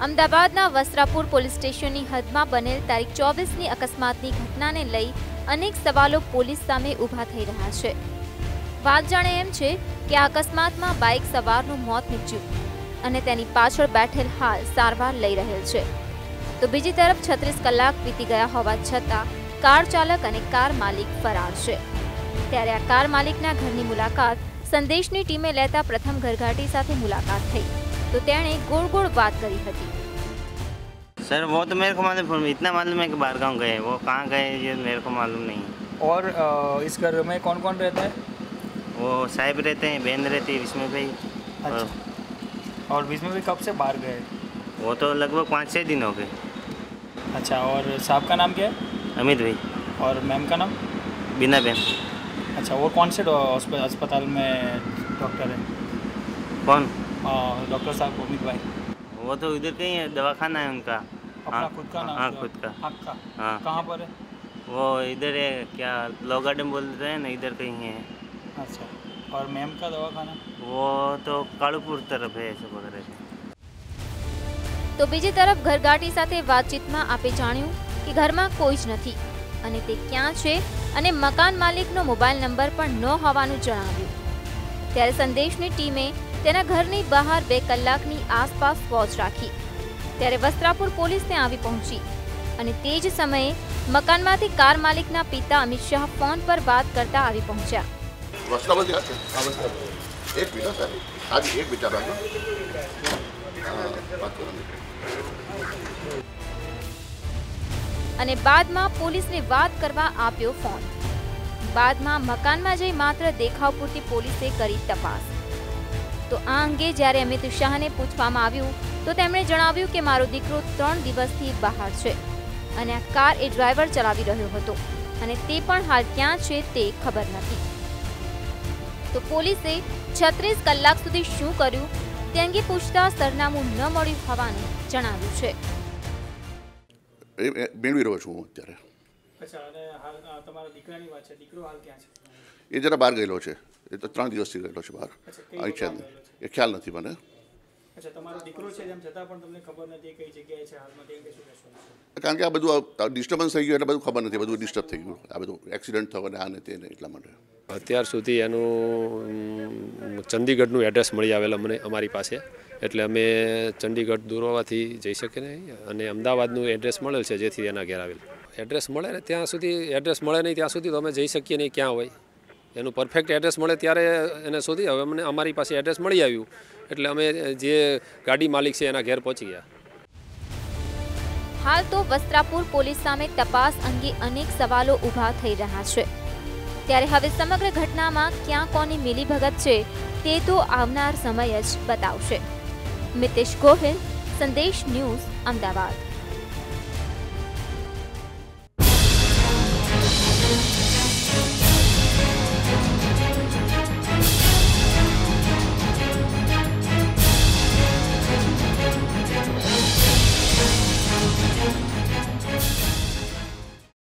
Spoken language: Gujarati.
અમદાવાદના વસ્ત્રાપુર પોલીસ સ્ટેશનની હદમાં બનેલ તારીખ 24ની અકસ્માતની ઘટનાને લઈ અનેક સવાલો પોલીસ સામે ઊભા થઈ રહ્યા છે। વાત જાણે એમ છે કે આ અકસ્માતમાં બાઇક સવારનું મોત નીપજ્યું અને તેની પાછળ બેઠેલ હાલ સારવાર લઈ રહેલ છે, તો બીજી તરફ 36 કલાક વીતી ગયા હોવા છતાં કાર ચાલક અને કાર માલિક ફરાર છે। ત્યારે આ કાર માલિકના ઘરની મુલાકાત સંદેશની ટીમે લેતા પ્રથમ ઘરઘાટી સાથે મુલાકાત થઈ तो तेणे गोल गोल बात करी थी। सर वो तो मेरे को मालूम, इतना मालूम है कि बाहर गाँव गए, वो कहाँ गए ये मेरे को मालूम नहीं है। और इस घर में कौन कौन रहता है? वो साहिब रहते हैं, बहन रहती है विस्मय भाई। अच्छा। और विस्मय भाई कब से बाहर गए? वो तो लगभग 5-6 दिन हो गए। अच्छा। और साहब का नाम क्या है? अमित भाई। और मैम का नाम? बीना बहन। अच्छा। वो कौन से अस्पताल में डॉक्टर है? कौन? डॉक्टर साहब अमित भाई। वो तो इधर कहीं है, दवाखाना है उनका। अपना खुद का नाम? हाँ खुद का। आपका? हाँ। कहाँ पर है? वो इधर है, क्या लॉ गार्डन बोलते हैं ना, इधर कहीं है। अच्छा। और मैम का दवाखाना? वो तो कालूपुर तरफ है ऐसे बोल रहे थे। तो बीजी तरफ घरगाटी साथे वातचीतमां आपे जाण्युं कि घरमां कोई ज नथी अने ते क्यां छे अने मकान मालिकनो मोबाइल नंबर पण न होवानुं जणाव्युं। त्यारे संदेशनी टीमे तेना घरनी बहार 2 कलाकनी आसपास वॉच राखी। त्यारे वस्त्रापुर पोलीस त्यां आवी पहोंची अने ते ज समये मकानमांथी कार मालिकना पिता अमित शाह फोन पर बात करता आवी पहोंच्या। एक मिनट सर, आज एक विचार बात करेंगे। अने बादमां पोलीसने वात करवा आप्यो फोन। बादमां मकानमां जई मात्र देखाव पूरती पोलीसे करी तपास। तो आ अंगे ज्यारे अमित शाहने पूछवामां आव्युं तो તેમણે જણાવ્યું કે મારો દીકરો 3 દિવસથી બહાર છે અને આ કાર એ ડ્રાઈવર ચલાવી રહ્યો હતો અને તે પણ હાલ ક્યાં છે તે ખબર નથી। તો પોલીસે 36 કલાક સુધી શું કર્યું તે અંગે પૂછતા સરનામું ન મળ્યું હોવાનું જણાવ્યું છે। મેળવી રહ્યો છું હું અત્યારે। અચ્છા। અને હાલ તમારા દીકરાની વાત છે, દીકરો હાલ ક્યાં છે? એ જરા બહાર ગયેલો છે, એ તો 3 દિવસથી ગયેલો છે બહાર। અહીં છે એ ખ્યાલ નથી મને। અચ્છા। તમારો દીકરો છે જેમ છતાં પણ તમને ખબર નથી કઈ જગ્યાએ છે હાલમાં, તે અંગે શું કહેશો? કારણ કે આ બધું ડિસ્ટર્બન્સ થઈ ગયું એટલે બધું ખબર નથી, બધું ડિસ્ટર્બ થઈ ગયું, આ બધું એક્સિડન્ટ થયો ને આ ને તે ને એટલા માટે। અત્યાર સુધી એનું ચંદીગઢનું એડ્રેસ મળી આવેલ અમને અમારી પાસે, એટલે અમે ચંદીગઢ દૂર હોવાથી જઈ શકીએ નહીં અને અમદાવાદનું એડ્રેસ મળેલ છે જેથી એના ઘેર આવેલ। એડ્રેસ મળે ને ત્યાં સુધી, એડ્રેસ મળે નહીં ત્યાં સુધી તો અમે જઈ શકીએ નહીં ક્યાં હોય, એનું પરફેક્ટ એડ્રેસ મળે ત્યારે એને શોધી। હવે અમને અમારી પાસે એડ્રેસ મળી આવ્યું એટલે અમે જે ગાડી માલિક છે એના ઘેર પહોંચી ગયા। હાલ તો વસ્ત્રાપુર પોલીસ સામે તપાસ અંગે અનેક સવાલો ઊભા થઈ રહ્યા છે, ત્યારે હવે સમગ્ર ઘટનામાં ક્યાં કોની મિલીભગત છે તે તો આવનાર સમય જ બતાવશે। મિતેશ ગોહિલ, સંદેશ ન્યૂઝ, અમદાવાદ।